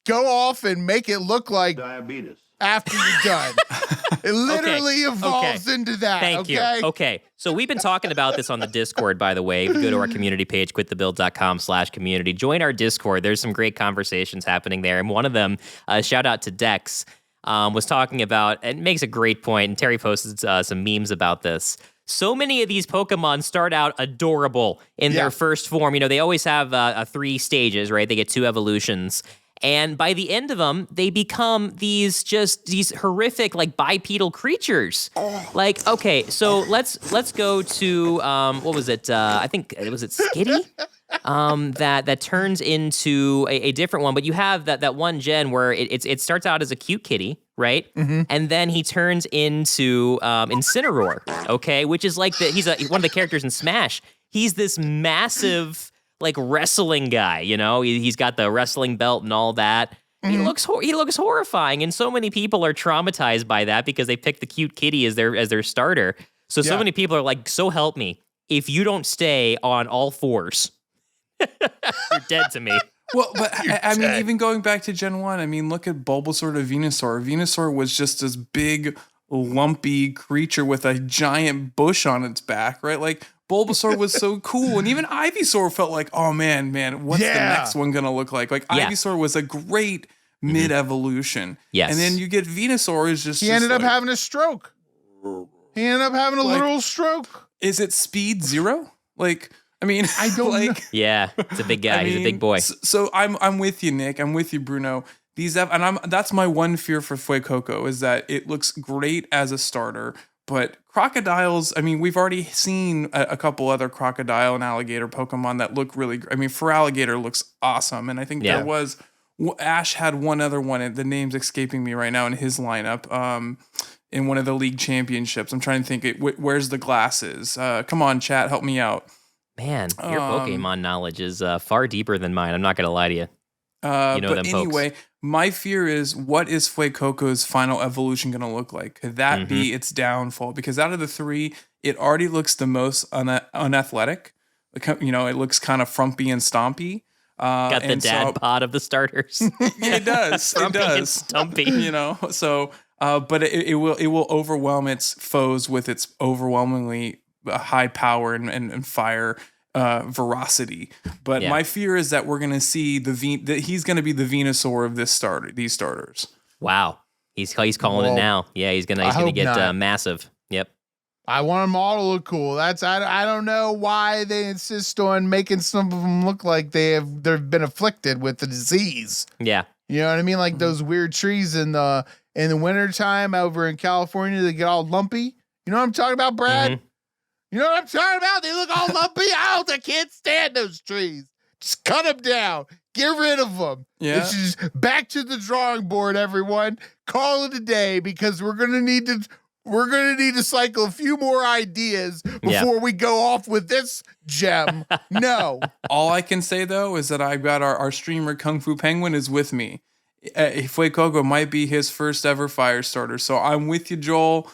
go off and make it look like diabetes after you're done. It literally evolves into that. Thank you. Okay. So we've been talking about this on the Discord, by the way. If you go to our community page, quitthebuild.com/community. Join our Discord. There's some great conversations happening there. And one of them, shout out to Dex, was talking about, and makes a great point, and Terry posted some memes about this. So many of these Pokemon start out adorable in their first form. You know, they always have 3 stages, right? They get 2 evolutions. And by the end of them, they become these horrific, like, bipedal creatures. Like, okay, so let's go to what was it? I think was it Skitty? That turns into a different one. But you have that one gen where it starts out as a cute kitty, right? Mm-hmm. And then he turns into Incineroar, okay, which is like he's one of the characters in Smash. He's this massive, like, wrestling guy, you know? He's got the wrestling belt and all that. Mm-hmm. He looks horrifying, and so many people are traumatized by that because they picked the cute kitty as their starter. So many people are like, so help me, if you don't stay on all 4s, you're dead to me. Well, but I mean, even going back to Gen 1, I mean, look at Bulbasaur to Venusaur. Venusaur was just this big, lumpy creature with a giant bush on its back, right? Like, Bulbasaur was so cool, and even Ivysaur felt like, oh man, what's the next one gonna look like? Like, Ivysaur was a great mid-evolution. Yes. And then you get Venusaur is just... He ended up having a stroke. He ended up having a literal stroke. Is it speed 0? Like, I mean, I don't know. Yeah, it's a big guy. He's a big boy. So I'm with you, Nick. I'm with you, Bruno. That's my one fear for Fuecoco is that it looks great as a starter, but crocodiles, I mean, we've already seen a couple other crocodile and alligator Pokemon that look really great. I mean, Feraligatr looks awesome, and I think there was Ash had one other one, and the name's escaping me right now in his lineup. In one of the league championships, I'm trying to think. Where's the glasses? Come on, chat, help me out. Man, your Pokemon knowledge is far deeper than mine. I'm not gonna lie to you. You know but them anyway, folks. my fear is, what is Fuecoco's final evolution going to look like? Could that be Mm-hmm. its downfall? Because out of the three, it already looks the most unathletic. You know, it looks kind of frumpy and stompy. Got the dad bod of the starters. It does. It Frumpy and does. stumpy. You know, so but it will overwhelm its foes with its overwhelmingly high power and fire veracity. But Yeah. my fear is that we're going to see that he's going to be the Venusaur of these starters. Wow. He's calling Well, it now. Yeah, he's gonna hope get not. massive. Yep. I want them all to look cool. I don't know why they insist on making some of them look like they've been afflicted with the disease. Yeah. You know what I mean? Like those weird trees in the wintertime over in California, they get all lumpy. You know what I'm talking about, Brad? Mhm. You know what I'm talking about? They look all lumpy. I can't stand those trees. Just cut them down. Get rid of them. Yeah. It's just back to the drawing board, everyone. Call it a day because we're gonna need to cycle a few more ideas before we go off with this gem. No. All I can say though is that I've got our streamer Kung Fu Penguin is with me. Fuecoco might be his first ever fire starter, so I'm with you, Joel.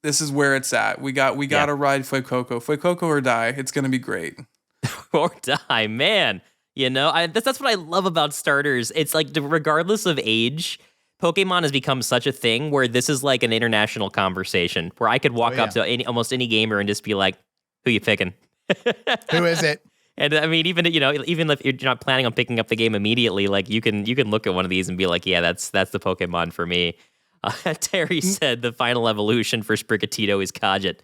This is where it's at. We got to ride Fuecoco or die. It's gonna be great. Or die, man. You know, that's what I love about starters. It's like, regardless of age, Pokemon has become such a thing where this is like an international conversation where I could walk up to almost any gamer and just be like, "Who you picking?" Who is it? And I mean, even if you're not planning on picking up the game immediately, like you can look at one of these and be like, "Yeah, that's the Pokemon for me." Terry said the final evolution for Sprigatito is Kajit,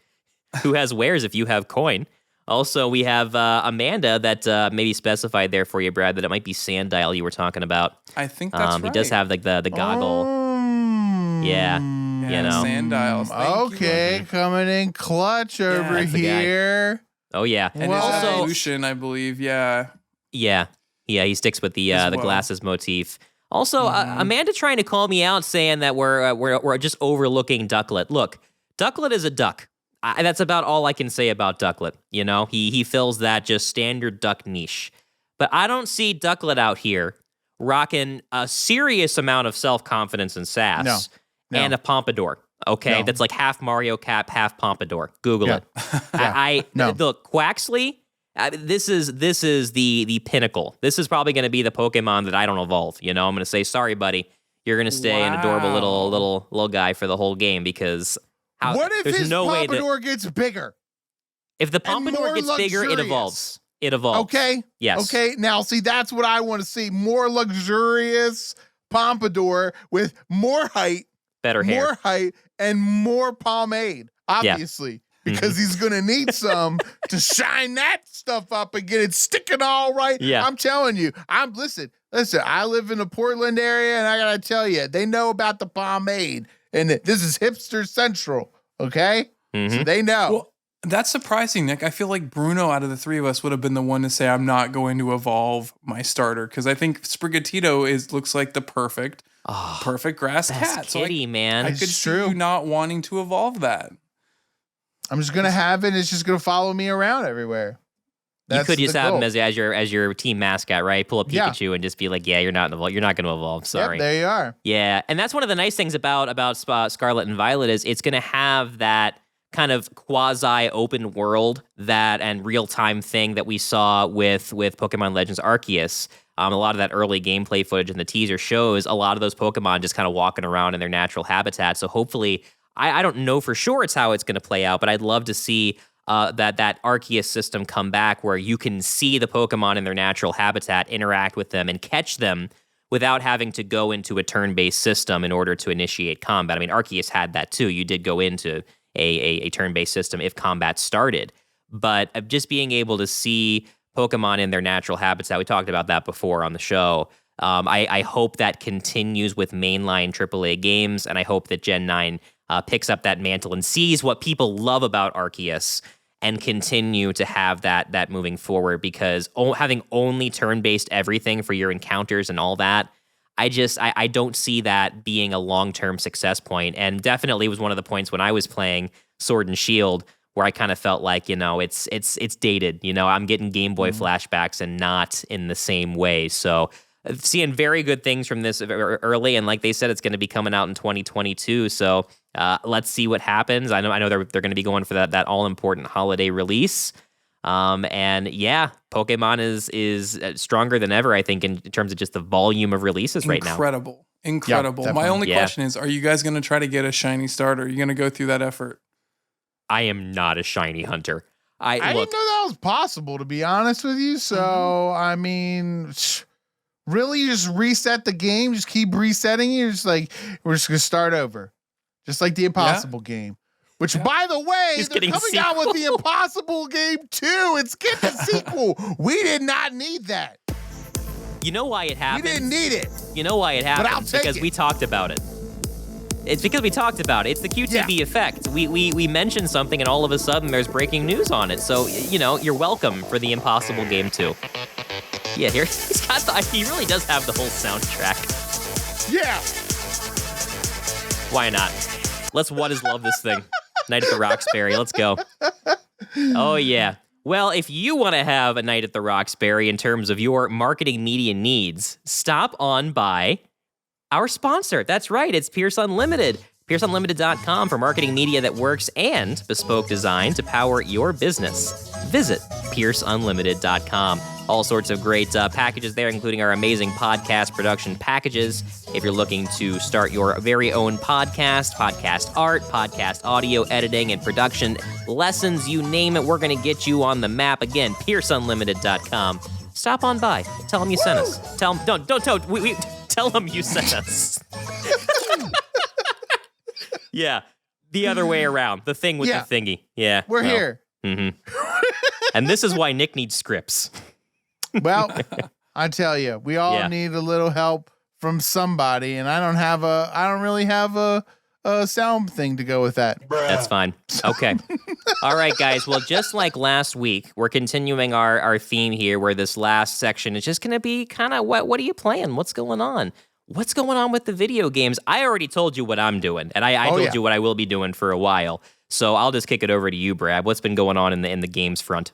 who has wares if you have coin. Also, we have Amanda that maybe specified there for you, Brad, that it might be Sandile you were talking about. I think that's right. He does have like the goggle. Yeah, you know. Sandiles. Thank you. Okay, coming in clutch over that's the guy. here. Oh yeah. And Well, his evolution, I believe, yeah. Yeah, he sticks with the As the well. glasses motif. Also, Amanda trying to call me out, saying that we're just overlooking Ducklet. Look, Ducklet is a duck. That's about all I can say about Ducklet. You know, he fills that just standard duck niche. But I don't see Ducklet out here rocking a serious amount of self-confidence and sass No. and a pompadour. Okay, No. that's like half Mario cap, half pompadour. Google Yeah. it. I No. look, Quaxley. This is the pinnacle. This is probably going to be the Pokemon that I don't evolve. You know, I'm going to say, sorry, buddy, you're going to stay an adorable little guy for the whole game because What if there's his no way that Pompadour gets bigger? if the and Pompadour more gets bigger, it luxurious? evolves. It evolves. Okay. Yes. Okay. Now, see, that's what I want to see. More luxurious Pompadour with more height, Better hair. and more pomade, obviously. Because he's going to need some to shine that stuff up and get it sticking all right. Yeah. I'm telling you. Listen, I live in the Portland area, and I got to tell you, they know about the pomade. And this is hipster central, okay? So they know. Well, that's surprising, Nick. I feel like Bruno out of the three of us would have been the one to say, I'm not going to evolve my starter. Because I think Sprigatito looks like the perfect grass Best cat. kitty, man. I could It's see true. you not wanting to evolve that. I'm just going to have it. It's just going to follow me around everywhere. You could just the have him goal. as your team mascot, right? Pull up Yeah. Pikachu and just be like, yeah, you're not going to evolve. Sorry. Yep, there you are. Yeah, and that's one of the nice things about Scarlet and Violet is it's going to have that kind of quasi open world and real time thing that we saw with Pokemon Legends Arceus. A lot of that early gameplay footage in the teaser shows a lot of those Pokemon just kind of walking around in their natural habitat. So hopefully, I don't know for sure it's how it's going to play out, but I'd love to see that Arceus system come back where you can see the Pokemon in their natural habitat, interact with them, and catch them without having to go into a turn-based system in order to initiate combat. I mean, Arceus had that too. You did go into a turn-based system if combat started. But just being able to see Pokemon in their natural habitat, we talked about that before on the show. I hope that continues with mainline AAA games, and I hope that Gen 9 picks up that mantle and sees what people love about Arceus and continue to have that moving forward, because having only turn-based everything for your encounters and all that, I don't see that being a long-term success point. And definitely was one of the points when I was playing Sword and Shield where I kind of felt like, it's dated. I'm getting Game Boy flashbacks and not in the same way. So seeing very good things from this early, and like they said, it's going to be coming out in 2022. So let's see what happens. I know they're going to be going for that all-important holiday release. And yeah, Pokemon is stronger than ever, I think, in terms of just the volume of releases right now. Incredible. Yeah, my only question is, are you guys going to try to get a shiny starter? Are you going to go through that effort? I am not a shiny hunter. I didn't know that was possible, to be honest with you. So, I mean, really, you just reset the game, just keep resetting. You're just like, we're just going to start over. Just like the Impossible game. Which, by the way, they're coming out with the Impossible game too. It's getting a sequel. We did not need that. You know why it happened? We didn't need it. You know why it happened? But I'll take because it. we talked about it. It's because we talked about it. It's the QTB effect. We mentioned something, and all of a sudden, there's breaking news on it. So, you're welcome for the Impossible game too. Yeah, here he's got he really does have the whole soundtrack. Yeah. Why not? Let's What Is Love this thing. Night at the Roxbury. Let's go. Oh, yeah. Well, if you want to have a night at the Roxbury in terms of your marketing media needs, stop on by our sponsor. That's right. It's Pierce Unlimited. PierceUnlimited.com for marketing media that works and bespoke design to power your business. Visit PierceUnlimited.com. All sorts of great packages there, including our amazing podcast production packages. If you're looking to start your very own podcast art, podcast audio editing and production lessons, you name it, we're going to get you on the map. Again, PierceUnlimited.com. Stop on by. Tell them you sent us. Tell them, don't tell them you sent us. Yeah, the other way around. The thing with the thingy. Yeah. We're here. Mm-hmm. And this is why Nick needs scripts. Well, I tell you, we all need a little help from somebody, and I don't really have a sound thing to go with that. That's fine. Okay. All right, guys. Well, just like last week, we're continuing our theme here, where this last section is just going to be kind of what are you playing? What's going on? What's going on with the video games? I already told you what I'm doing, and I told you what I will be doing for a while. So I'll just kick it over to you, Brad. What's been going on in the games front?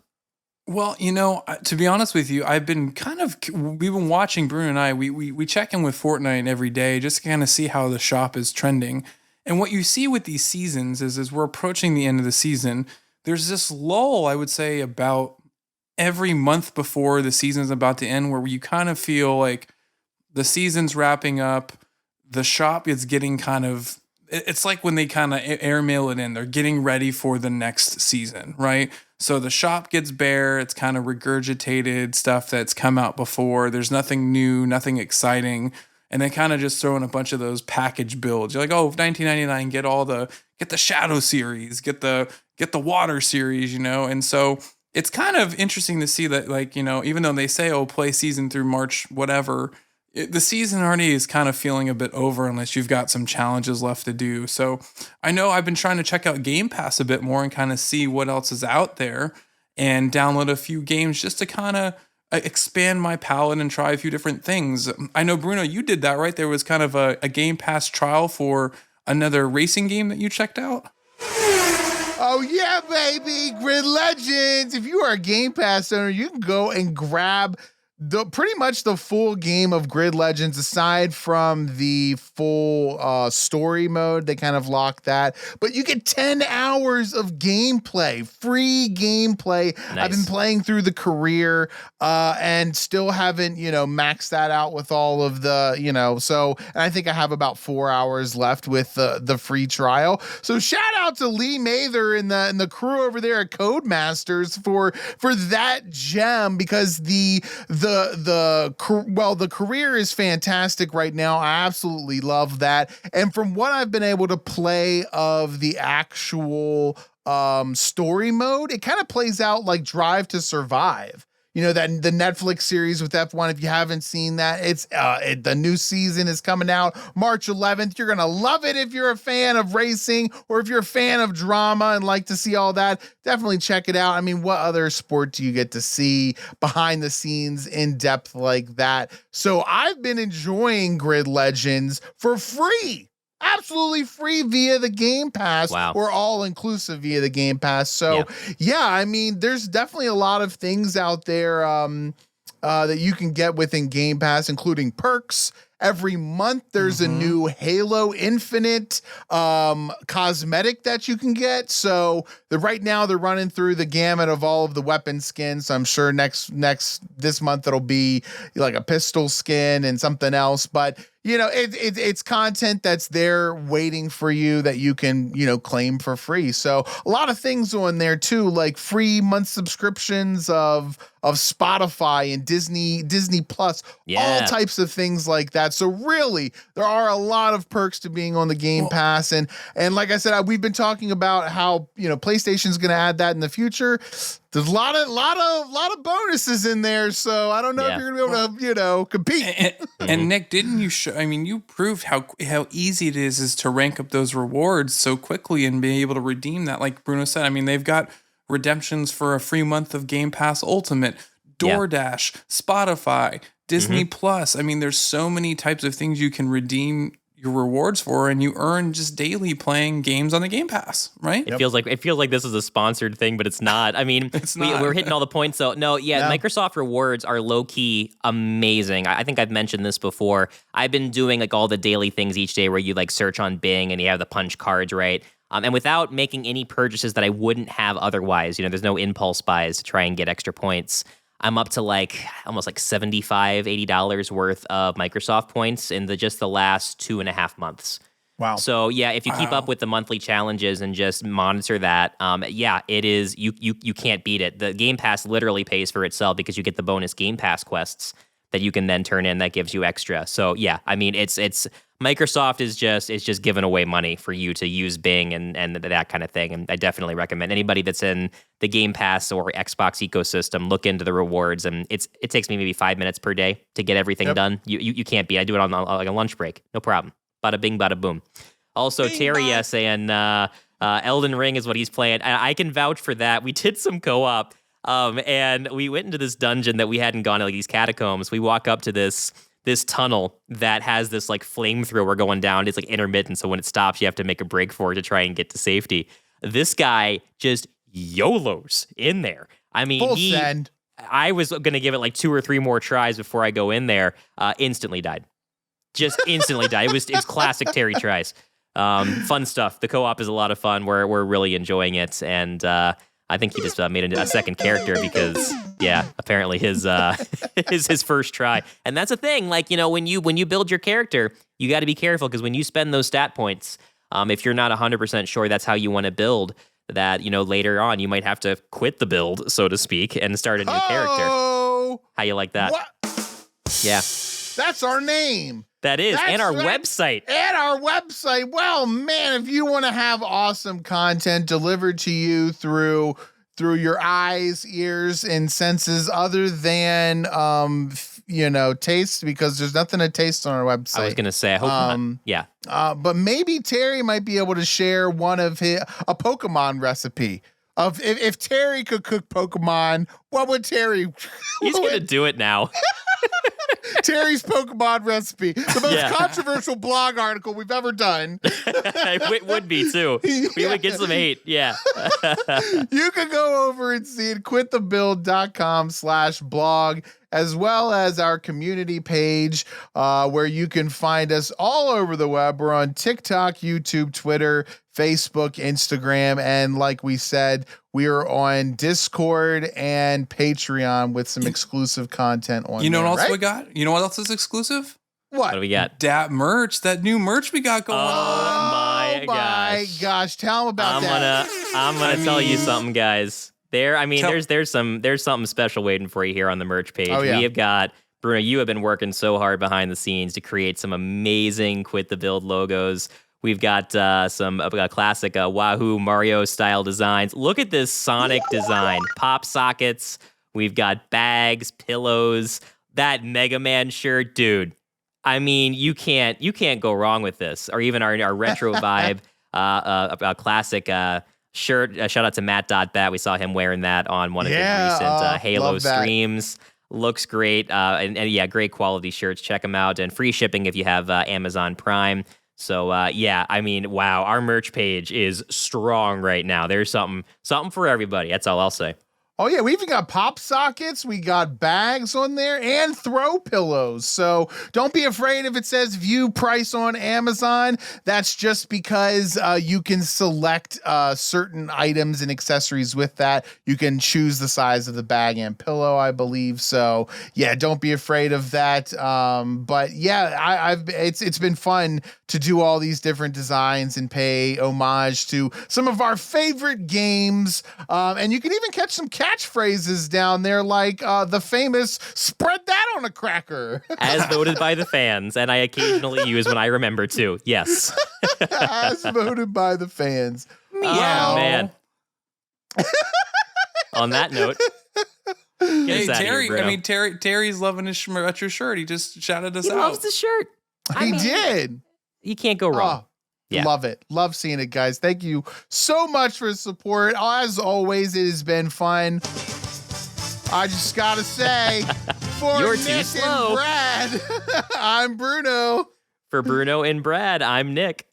Well, to be honest with you, we've been watching, Bruno and I, we check in with Fortnite every day just to kind of see how the shop is trending. And what you see with these seasons is we're approaching the end of the season, there's this lull, I would say, about every month before the season's about to end, where you kind of feel like the season's wrapping up, the shop is getting it's like when they kind of airmail it in, they're getting ready for the next season, right? So the shop gets bare, it's kind of regurgitated stuff that's come out before, there's nothing new, nothing exciting, and they kind of just throw in a bunch of those package builds. You're like, oh, $19.99, get the Shadow series, get the Water series, and so it's kind of interesting to see that, like, even though they say, oh, play season through March, whatever, the season already is kind of feeling a bit over unless you've got some challenges left to do. So I know I've been trying to check out Game Pass a bit more and kind of see what else is out there and download a few games just to kind of expand my palette and try a few different things. I know, Bruno, you did that, right? There was kind of a Game Pass trial for another racing game that you checked out. Oh, yeah, baby. Grid Legends. If you are a Game Pass owner, you can go and grab pretty much the full game of Grid Legends, aside from the full story mode. They kind of locked that, but you get 10 hours of gameplay, free gameplay. Nice. I've been playing through the career and still haven't, maxed that out with all of the, so, and I think I have about 4 hours left with the free trial. So shout out to Lee Mather and the crew over there at Codemasters for that gem, because the career is fantastic right now. I absolutely love that. And from what I've been able to play of the actual story mode, it kind of plays out like Drive to Survive. that the Netflix series with F1. If you haven't seen that, it's the new season is coming out March 11th. You're gonna love it if you're a fan of racing or if you're a fan of drama and like to see all that. Definitely check it out. I mean, what other sport do you get to see behind the scenes in depth like that? So I've been enjoying Grid Legends for free. Absolutely free via the Game Pass. Wow. Or all inclusive via the Game Pass. So yeah, I mean, there's definitely a lot of things out there that you can get within Game Pass, including perks. Every month there's a new Halo Infinite cosmetic that you can get. So right now they're running through the gamut of all of the weapon skins. So I'm sure this month it'll be like a pistol skin and something else. But it's content that's there waiting for you that you can, claim for free. So a lot of things on there too, like free month subscriptions of Spotify and Disney Plus, all types of things like that. So really, there are a lot of perks to being on the Game Pass. And like I said, we've been talking about how, PlayStation's going to add that in the future. There's a lot of bonuses in there, so I don't know if you're gonna be able to, compete. And Nick, didn't you show? I mean, you proved how easy it is to rank up those rewards so quickly and be able to redeem that. Like Bruno said, I mean, they've got redemptions for a free month of Game Pass Ultimate, DoorDash, Spotify, Disney Plus. I mean, there's so many types of things you can redeem your rewards for, and you earn just daily playing games on the Game Pass, right? It feels like this is a sponsored thing, but it's not. I mean, we're hitting all the points. So Microsoft rewards are low key amazing. I think I've mentioned this before. I've been doing like all the daily things each day where you like search on Bing and you have the punch cards, right? And without making any purchases that I wouldn't have otherwise, there's no impulse buys to try and get extra points. I'm up to like almost like $75, $80 worth of Microsoft points in just the last 2.5 months. Wow. So yeah, if you keep up with the monthly challenges and just monitor that, it is, you can't beat it. The Game Pass literally pays for itself because you get the bonus Game Pass quests that you can then turn in that gives you extra. So yeah, I mean, it's Microsoft is just giving away money for you to use Bing and that kind of thing. And I definitely recommend anybody that's in the Game Pass or Xbox ecosystem, look into the rewards. And it takes me maybe 5 minutes per day to get everything done. You can't beat. I do it on like a lunch break. No problem. Bada bing, bada boom. Also, Terry saying Elden Ring is what he's playing. I can vouch for that. We did some co-op. And we went into this dungeon that we hadn't gone to, like these catacombs. We walk up to this tunnel that has this like flamethrower going down. It's like intermittent, so when it stops, you have to make a break for it to try and get to safety. This guy just YOLOs in there. I mean, I was gonna give it like 2 or 3 more tries before I go in there. Instantly died. Just instantly died. It's classic Terry tries. Fun stuff. The co-op is a lot of fun. We're really enjoying it, and I think he just made a second character because, apparently his first try. And that's a thing. Like, when you build your character, you got to be careful because when you spend those stat points, if you're not 100% sure that's how you want to build, that, later on you might have to quit the build, so to speak, and start a new character. How you like that? What? Yeah. That's our name. That is, and our website. And our website. Well, man, if you want to have awesome content delivered to you through your eyes, ears, and senses other than, taste, because there's nothing to taste on our website. I was going to say, I hope not. Yeah. But maybe Terry might be able to share a Pokemon recipe. If Terry could cook Pokemon, what would Terry? He's going to do it now. Terry's Pokemon recipe, the most controversial blog article we've ever done. It would be too. We would get some hate. Yeah. You can go over and see it, quitthebuild.com/blog, as well as our community page, where you can find us all over the web. We're on TikTok, YouTube, Twitter, Facebook, Instagram, and like we said, we are on Discord and Patreon with some exclusive content on. You know there, what else right? we got? You know what else is exclusive? What do we got? Dat merch, that new merch we got going on. Oh my gosh. Tell them about that. I'm gonna tell you something, guys. There's something special waiting for you here on the merch page. Oh, yeah. We have got, Bruno, you have been working so hard behind the scenes to create some amazing Quit the Build logos. We've got some classic Wahoo Mario style designs. Look at this Sonic design. Pop sockets We've got bags, pillows, that Mega Man shirt, dude. I mean, you can't go wrong with this. Or even our retro vibe, a classic shirt. Shout out to Matt.Bat. We saw him wearing that on one of his recent Halo streams. Looks great. And yeah, great quality shirts. Check them out. And free shipping if you have Amazon Prime. So yeah, I mean, wow, our merch page is strong right now. There's something for everybody. That's all I'll say. Oh, yeah, we even got pop sockets. We got bags on there and throw pillows. So don't be afraid if it says view price on Amazon. That's just because you can select certain items and accessories with that. You can choose the size of the bag and pillow, I believe. So, yeah, don't be afraid of that. But, yeah, it's been fun to do all these different designs and pay homage to some of our favorite games. And you can even catch some catchphrases down there, like the famous "spread that on a cracker," as voted by the fans, and I occasionally use when I remember to. Yes, as voted by the fans. Yeah, man. On that note, hey Terry, Terry's loving his retro shirt. He just shouted us out. He loves the shirt. He did. You can't go wrong. Yeah. Love it. Love seeing it, guys. Thank you so much for the support. As always, it has been fun. I just got to say, for You're Nick too slow. and Brad, I'm Bruno. For Bruno and Brad, I'm Nick.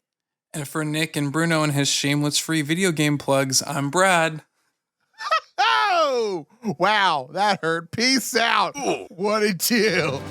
And for Nick and Bruno and his shameless free video game plugs, I'm Brad. Oh, wow. That hurt. Peace out. What a deal.